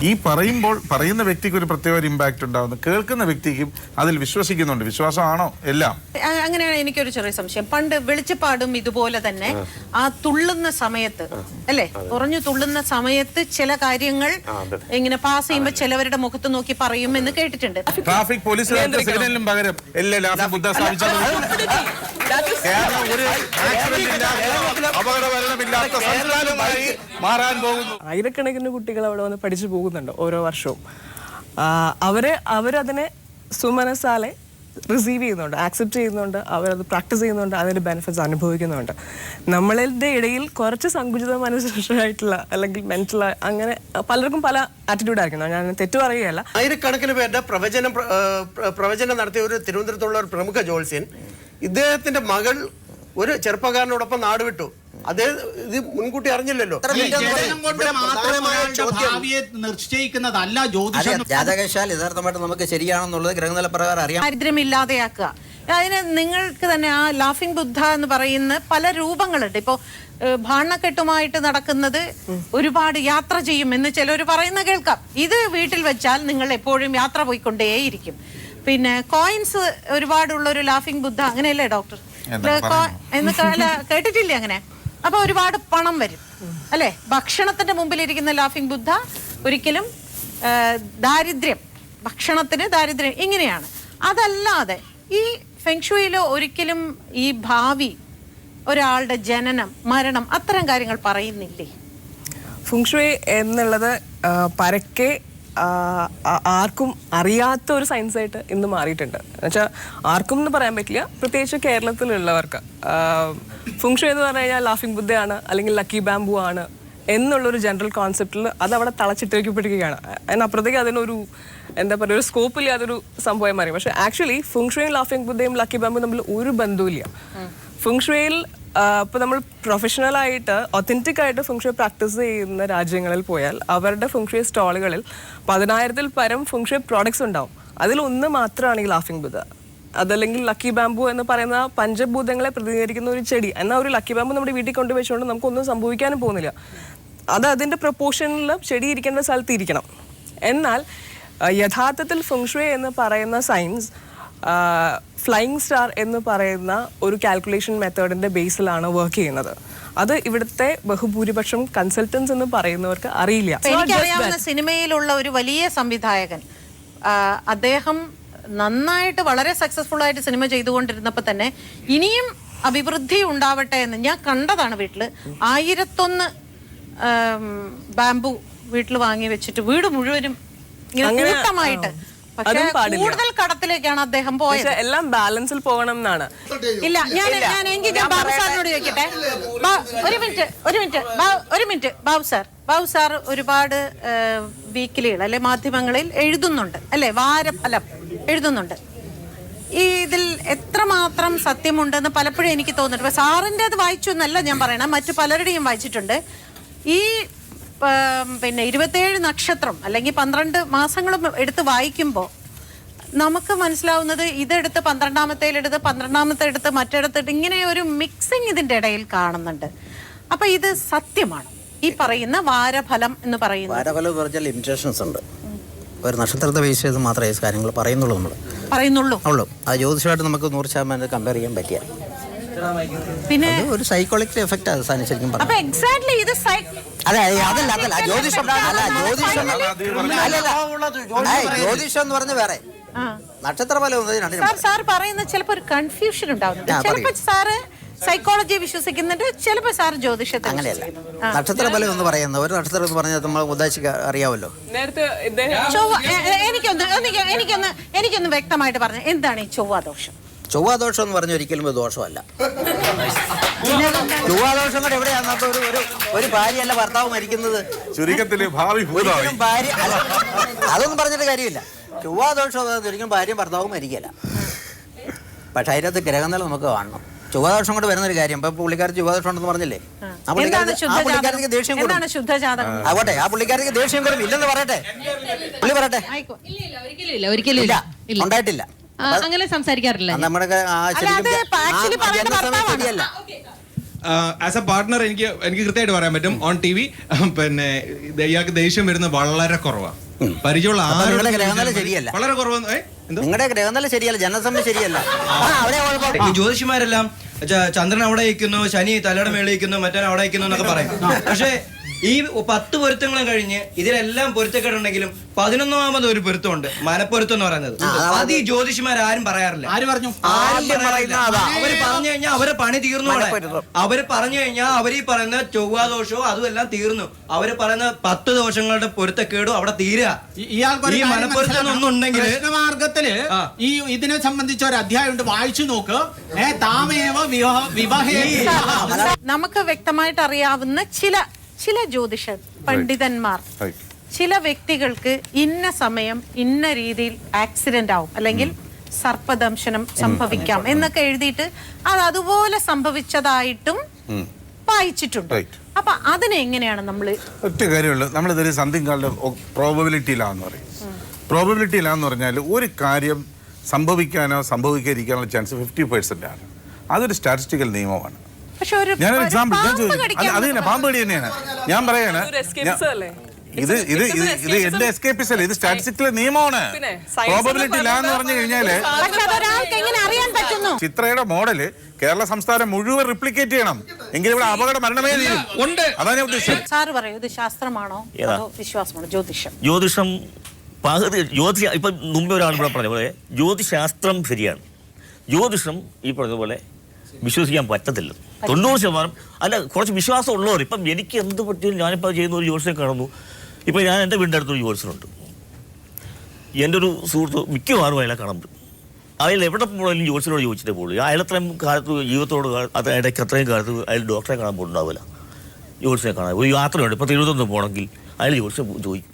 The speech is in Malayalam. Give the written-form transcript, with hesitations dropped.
ഈ പറയുന്ന വ്യക്തിക്ക് ഒരു പ്രത്യേക ഒരു ഇമ്പാക്ട് ഉണ്ടാവുന്നു, കേൾക്കുന്ന വ്യക്തിക്കും അതിൽ വിശ്വസിക്കുന്നുണ്ട്. വിശ്വാസമാണോ എല്ലാം? അങ്ങനെയാണ് എനിക്കൊരു ചെറിയ സംശയം. പണ്ട് വെളിച്ചപ്പാടും ഇതുപോലെ തന്നെ ആ തുള്ളുന്ന സമയത്ത് അല്ലെ, കുറഞ്ഞു തുള്ളുന്ന സമയത്ത് ചില കാര്യങ്ങൾ ഇങ്ങനെ പാസ് ചെയ്യുമ്പോൾ ചിലവരുടെ മുഖത്ത് നോക്കി പറയും എന്ന് കേട്ടിട്ടുണ്ട്. ട്രാഫിക് പോലീസ് സിഗ്നലിനും പകരം ആയിരക്കണക്കിന് കുട്ടികൾ അവിടെ വന്ന് പഠിച്ചു പോകുന്നുണ്ട് ഓരോ വർഷവും. അവരതിനെ സുമനസാലെ റിസീവ് ചെയ്യുന്നുണ്ട്, ആക്സെപ്റ്റ് ചെയ്യുന്നുണ്ട്, അവരത് പ്രാക്ടീസ് ചെയ്യുന്നുണ്ട്, അതിന്റെ ബെനിഫിറ്റ്സ് അനുഭവിക്കുന്നുണ്ട്. നമ്മളുടെ ഇടയിൽ കുറച്ച് സങ്കുചിത മനസ്സായിട്ടുള്ള അല്ലെങ്കിൽ മെന്റൽ അങ്ങനെ പലർക്കും പല ആറ്റിറ്റ്യൂഡ് ആയിരിക്കുന്നു. ഞാൻ തെറ്റു പറയുകയല്ല. ആയിരക്കണക്കിന് പേരുടെ പ്രവചനം നടത്തിയ ഒരു തിരുവനന്തപുരത്തുള്ള ഒരു പ്രമുഖ ജ്യോത്സ്യൻ ഇദ്ദേഹത്തിന്റെ മകൾ ഒരു ചെറുപ്പക്കാരനോടൊപ്പം നാട് വിട്ടു. അതേ ഇത് മുൻകൂട്ടി അറിഞ്ഞില്ലല്ലോ. നിശ്ചയിക്കുന്നതല്ല ജ്യോതിഷം. ജാതകശാൽ യഥാർത്ഥമായിട്ട് നമുക്ക് ശരിയാണെന്നുള്ളത് ഗ്രഹനില പ്രകാരം അറിയാം. ദാരിദ്ര്യമില്ലാതെയാക്കുക. അതിന് നിങ്ങൾക്ക് തന്നെ ആ ലാഫിംഗ് ബുദ്ധ എന്ന് പറയുന്ന പല രൂപങ്ങളുണ്ട്. ഇപ്പോ ഭാണക്കെട്ടുമായിട്ട് നടക്കുന്നത് ഒരുപാട് യാത്ര ചെയ്യും എന്ന് ചിലർ പറയുന്ന കേൾക്കാം. ഇത് വീട്ടിൽ വെച്ചാൽ നിങ്ങൾ എപ്പോഴും യാത്ര പോയിക്കൊണ്ടേയിരിക്കും. പിന്നെ കോയിൻസ് ഒരുപാടുള്ള ഒരു ലാഫിംഗ് ബുദ്ധ, അങ്ങനെയല്ലേ ഡോക്ടർ? കേട്ടിട്ടില്ലേ അങ്ങനെ? അപ്പൊ ഒരുപാട് പണം വരും അല്ലെ. ഭക്ഷണത്തിന്റെ മുമ്പിലിരിക്കുന്ന ലാഫിംഗ് ബുദ്ധ ഒരിക്കലും ദാരിദ്ര്യം, ഭക്ഷണത്തിന് ദാരിദ്ര്യം, ഇങ്ങനെയാണ്. അതല്ലാതെ ഈ ഫെങ്ഷുയിലോ ഒരിക്കലും ഈ ഭാവി, ഒരാളുടെ ജനനം, മരണം, അത്തരം കാര്യങ്ങൾ പറയുന്നില്ലേ? ഫെങ്ഷുയി എന്നുള്ളത് പരക്കെ ആർക്കും അറിയാത്ത ഒരു സയൻസ് ആയിട്ട് ഇന്ന് മാറിയിട്ടുണ്ട്. എന്നുവെച്ചാൽ ആർക്കും എന്ന് പറയാൻ പറ്റില്ല, പ്രത്യേകിച്ച് കേരളത്തിലുള്ളവർക്ക്. ഫെങ്ഷുയി എന്ന് പറഞ്ഞു കഴിഞ്ഞാൽ ലാഫിംഗ് ബുദ്ധയാണ് അല്ലെങ്കിൽ ലക്കി ബാംബു ആണ് എന്നുള്ളൊരു ജനറൽ കോൺസെപ്റ്റിൽ അതവിടെ തളച്ചിട്ടേക്കപ്പെട്ടിരിക്കുകയാണ്. അതിനപ്പുറത്തേക്ക് അതിനൊരു എന്താ പറയുക, ഒരു സ്കോപ്പില്ല, അതൊരു സംഭവം മാറി. പക്ഷെ ആക്ച്വലി ഫെങ്ഷുയും ലാഫിംഗ് ബുദ്ധയും ലക്കി ബാംബും തമ്മിൽ ഒരു ബന്ധവുമില്ല. ഫെങ്ഷുയിൽ ഇപ്പോൾ നമ്മൾ പ്രൊഫഷണലായിട്ട് ഒത്തൻറ്റിക് ആയിട്ട് ഫെങ്ഷുയി പ്രാക്ടീസ് ചെയ്യുന്ന രാജ്യങ്ങളിൽ പോയാൽ അവരുടെ ഫെങ്ഷുയി സ്റ്റാളുകളിൽ 10,000-ൽ പരം ഫെങ്ഷുയി പ്രോഡക്ട്സ് ഉണ്ടാവും. അതിലൊന്ന് മാത്രമാണ് ഈ ലാഫിംഗ് ബുദ്ധ. അതല്ലെങ്കിൽ ലക്കി ബാംബു എന്ന് പറയുന്ന പഞ്ചഭൂതങ്ങളെ പ്രതിനിധീകരിക്കുന്ന ഒരു ചെടി. എന്നാൽ ഒരു ലക്കി ബാംബു നമ്മുടെ വീട്ടിൽ കൊണ്ടുവച്ചുകൊണ്ട് നമുക്കൊന്നും സംഭവിക്കാനും പോകുന്നില്ല. അത് അതിൻ്റെ പ്രൊപ്പോർഷനിൽ ചെടി ഇരിക്കേണ്ട സ്ഥലത്ത് ഇരിക്കണം. എന്നാൽ യഥാർത്ഥത്തിൽ ഫെങ്ഷുയി എന്ന് പറയുന്ന സയൻസ് ഫ്ലൈയിങ് സ്റ്റാർ എന്ന് പറയുന്ന ഒരു കാൽക്കുലേഷൻ മെത്തേഡിന്റെ ബേസിലാണ് വർക്ക് ചെയ്യുന്നത്. അത് ഇവിടുത്തെ ബഹുഭൂരിപക്ഷം കൺസൾട്ടൻസ് എന്ന് പറയുന്നവർക്ക് അറിയില്ല. എനിക്കറിയാവുന്ന സിനിമയിലുള്ള ഒരു വലിയ സംവിധായകൻ, അദ്ദേഹം നന്നായിട്ട് വളരെ സക്സസ്ഫുൾ ആയിട്ട് സിനിമ ചെയ്തുകൊണ്ടിരുന്നപ്പോൾ തന്നെ ഇനിയും അഭിവൃദ്ധി ഉണ്ടാവട്ടെ എന്ന് ഞാൻ കണ്ടതാണ്. വീട്ടില് 101 ബാംബു വീട്ടിൽ വാങ്ങി വെച്ചിട്ട് വീട് മുഴുവനും ഇങ്ങനെ കൂട്ടമായിട്ട്. കൂടുതൽ കടത്തിലേക്കാണ് അദ്ദേഹം പോയത്. എല്ലാം ബാലൻസിൽ പോകണം എന്നാണ്. ഇല്ല, എനിക്ക് ബാബു സാറിനോട് ചോദിക്കട്ടെ. ഒരു മിനിറ്റ് ബാബു സാർ ഒരുപാട് വീക്കിലികൾ അല്ലെ മാധ്യമങ്ങളിൽ എഴുതുന്നുണ്ട് അല്ലെ, വാരഫലം എഴുതുന്നുണ്ട്. ഈ ഇതിൽ എത്രമാത്രം സത്യമുണ്ടെന്ന് പലപ്പോഴും എനിക്ക് തോന്നിട്ടുണ്ട്. സാറിൻ്റെ അത് വായിച്ചു എന്നല്ല ഞാൻ പറയണം, മറ്റു പലരുടെയും വായിച്ചിട്ടുണ്ട്. ഈ പിന്നെ 27 നക്ഷത്രം അല്ലെങ്കിൽ 12 മാസങ്ങളും എടുത്ത് വായിക്കുമ്പോൾ നമുക്ക് മനസ്സിലാവുന്നത് ഇതെടുത്ത് 12ാമത്തെ എടുത്ത് മറ്റിടത്തിട്ട് ഇങ്ങനെ ഒരു മിക്സിങ് ഇതിൻ്റെ ഇടയിൽ കാണുന്നുണ്ട്. അപ്പൊ ഇത് സത്യമാണ് ഈ പറയുന്ന വാരഫലം എന്ന് പറയുന്നത്? വാരഫലം എന്ന് പറഞ്ഞാൽ ലിമിറ്റേഷൻസ് ഉണ്ട്. ഒരു നക്ഷത്രത്തെ ബേസ് ചെയ്ത് മാത്രമേ ഈ കാര്യങ്ങൾ പറയുന്നുള്ളൂ. ആ ജ്യോതിഷമായിട്ട് നമുക്ക് 100% കമ്പയർ ചെയ്യാൻ പറ്റിയ പിന്നെ ഒരു സൈക്കോളജിക്കൽ എഫക്റ്റ് അത് ശരിക്കും പറഞ്ഞു. ജ്യോതിഷം എന്ന് പറഞ്ഞ വേറെ, നക്ഷത്രഫലം സാർ പറയുന്ന ചിലപ്പോ ഒരു കൺഫ്യൂഷൻ ഉണ്ടാവുന്നുണ്ട്. ചിലപ്പോ സാറ് സൈക്കോളജി വിശ്വസിക്കുന്നുണ്ട്, ചിലപ്പോ സാർ ജ്യോതിഷത്തെ. അങ്ങനെയല്ല, നക്ഷത്രഫലം എന്ന് പറയുന്ന ഒരു നക്ഷത്രം എന്ന് പറഞ്ഞാൽ നമ്മൾ ഉദ്ദേശിക്കുക അറിയാമല്ലോ. എനിക്കൊന്ന് വ്യക്തമായിട്ട് പറഞ്ഞു, എന്താണ് ഈ ചൊവ്വാദോഷം? ചൊവ്വാദോഷം എന്ന് പറഞ്ഞ ഒരിക്കലും ഒരു ദോഷമല്ല. ചൊവ്വാദോഷം കൂടെ എവിടെയാണ്? ഒരു ഭാര്യയല്ല ഭർത്താവ് മരിക്കുന്നത്. ഭാര്യ അല്ല, അതൊന്നും പറഞ്ഞിട്ട് കാര്യമില്ല. ചൊവ്വാദോഷം ഒരിക്കലും ഭാര്യയും ഭർത്താവും മരിക്കല. പക്ഷെ അതിനകത്ത് ഗ്രഹനില നമുക്ക് കാണണം. ചൊവ്വാദോഷം കൊണ്ട് വരുന്നൊരു കാര്യം. ഇപ്പൊ പുള്ളിക്കാരൻ ചൊവ്വാദോഷം ഉണ്ടെന്ന് പറഞ്ഞില്ലേ, ആ പുള്ളിക്കാരത്തിക്ക് ദേഷ്യം കൂടും. ആവട്ടെ, ആ പുള്ളിക്കാരത്തിക്ക് ദേഷ്യം കൂടും. ഇല്ലെന്ന് പറയട്ടെ, പുള്ളി പറയട്ടെ. ഇല്ല, ഉണ്ടായിട്ടില്ല. അങ്ങനെ സംസാരിക്കാറില്ല. നമ്മുടെ ശരിയല്ല. ആസ് എ പാർട്ട്ണർ എനിക്ക് കൃത്യമായിട്ട് പറയാൻ പറ്റും ഓൺ TV. പിന്നെ ഇയാൾക്ക് ദേഷ്യം വരുന്നത് വളരെ കുറവാണ്. പരിചയമുള്ള നിങ്ങളുടെ ഗ്രഹനില ശരിയല്ല. വളരെ കുറവ്. നിങ്ങളുടെ ഗ്രഹനില ശരിയല്ല, ജനസംഖ്യ ശരിയല്ല. ഈ ജ്യോതിഷിമാരെല്ലാം ചന്ദ്രൻ അവിടെ ഇരിക്കുന്നു, ശനി തലയുടെ മേളിൽ ഇരിക്കുന്നു, മറ്റേ അവിടെ ഇരിക്കുന്നു എന്നൊക്കെ പറയും. പക്ഷേ ഈ 10 പൊരുത്തങ്ങളും കഴിഞ്ഞ് ഇതിലെല്ലാം പൊരുത്തക്കേടുണ്ടെങ്കിലും 11ാമത് ഒരു പൊരുത്തമുണ്ട്, മനപ്പൊരുത്തം എന്ന് പറയുന്നത്. അത് ഈ ജ്യോതിഷിമാരും പറയാറില്ല. ആര് പറഞ്ഞു? അവര് പറഞ്ഞു കഴിഞ്ഞാൽ അവരെ പണി തീർന്നു. അവര് പറഞ്ഞു കഴിഞ്ഞാൽ അവരീ പറയുന്ന ചൊവ്വാദോഷവും അതുമെല്ലാം തീർന്നു. അവര് പറയുന്ന 10 ദോഷങ്ങളുടെ പൊരുത്തക്കേടും അവിടെ തീരുക. ഈ മനപ്പൊരുത്തം ഒന്നുണ്ടെങ്കിൽ മാർഗത്തില് ഈ ഇതിനെ സംബന്ധിച്ച ഒരു അധ്യായം ഉണ്ട്, വായിച്ചു നോക്ക്. നമുക്ക് വ്യക്തമായിട്ട് അറിയാവുന്ന ചില ജ്യോതിഷ പണ്ഡിതന്മാർ ചില വ്യക്തികൾക്ക് ഇന്ന സമയം ഇന്ന രീതിയിൽ ആക്സിഡന്റ് ആവും, അല്ലെങ്കിൽ സർപ്പദംശനം സംഭവിക്കാം എന്നൊക്കെ എഴുതിയിട്ട് അത് അതുപോലെ സംഭവിച്ചതായിട്ടും വായിച്ചിട്ടുണ്ട്. അപ്പൊ അതിനെ എങ്ങനെയാണ് നമ്മൾ? ഒറ്റ കാര്യമുള്ളൂ, നമ്മളിതൊരു സംതിങ് കാളുടെ പ്രോബബിലിറ്റിയിലാന്ന് പറയും. പ്രോബബിലിറ്റിയിലാന്ന് പറഞ്ഞാൽ ഒരു കാര്യം സംഭവിക്കാനോ സംഭവിക്കാതിരിക്കാനുള്ള ചാൻസ് 50% ആണ്. അതൊരു സ്റ്റാറ്റിസ്റ്റിക്കൽ നിയമമാണ്. ഞാനൊരു എക്സാമ്പിൾ ഞാൻ ചോദിക്കും, അത് തന്നെ പാമ്പ് കടി തന്നെയാണ് ഞാൻ പറയാണ്. ഇത് എന്റെ എസ്കേപ്പിസ് അല്ല, ഇത് സ്റ്റാറ്റിസ്റ്റിക്കൽ നിയമമാണ്. പ്രോബബിലിറ്റി ഇല്ല എന്ന് പറഞ്ഞു കഴിഞ്ഞാല് ചിത്രയുടെ മോഡല് കേരള സംസ്ഥാനം മുഴുവൻ റിപ്ലിക്കേറ്റ് ചെയ്യണം, എങ്കിലും ഇവിടെ അപകട മരണമേ ഉണ്ട്. അതാണ് ഞാൻ ഉദ്ദേശിച്ചത്. സാർ പറയൂ, ഇത് ശാസ്ത്രമാണോ അതോ വിശ്വാസമാണോ? ജ്യോതിഷം ഇപ്പം മുമ്പേ ഒരാൾ ഇവിടെ പറഞ്ഞ പോലെ ജ്യോതിശാസ്ത്രം ശരിയാണ്. ജ്യോതിഷം ഈ പറഞ്ഞതുപോലെ വിശ്വസിക്കാൻ പറ്റത്തില്ല 90%. അല്ല, കുറച്ച് വിശ്വാസം ഉള്ളവർ. ഇപ്പം എനിക്ക് എന്ത് പറ്റിയാലും ഞാനിപ്പോൾ ചെയ്യുന്ന ഒരു ജ്യോത്സ്യനെ കാണുന്നു. ഇപ്പം ഞാൻ എൻ്റെ വീടിൻ്റെ അടുത്തൊരു ജ്യോത്സ്യനുണ്ട്. എൻ്റെ ഒരു സുഹൃത്ത് മിക്കവാറും അയാളെ കാണാൻ പറ്റും. അയാൾ എവിടെ പോയാലും ജ്യോത്സ്യനോട് ചോദിച്ചിട്ടേ പോകുള്ളൂ. അയാളത്രയും കാലത്ത് ജീവിതത്തോട് അത് ഇടയ്ക്ക് അത്രയും കാലത്ത് അയാൾ ഡോക്ടറെ കാണാൻ പോയിട്ടുണ്ടാവില്ല, ജ്യോത്സ്യനെ കാണാൻ. ഒരു യാത്രയുണ്ട്, ഇപ്പോൾ തിരുവനന്തപുരം പോകണമെങ്കിൽ അയാൾ ജ്യോത്സ്യം ചോദിക്കും.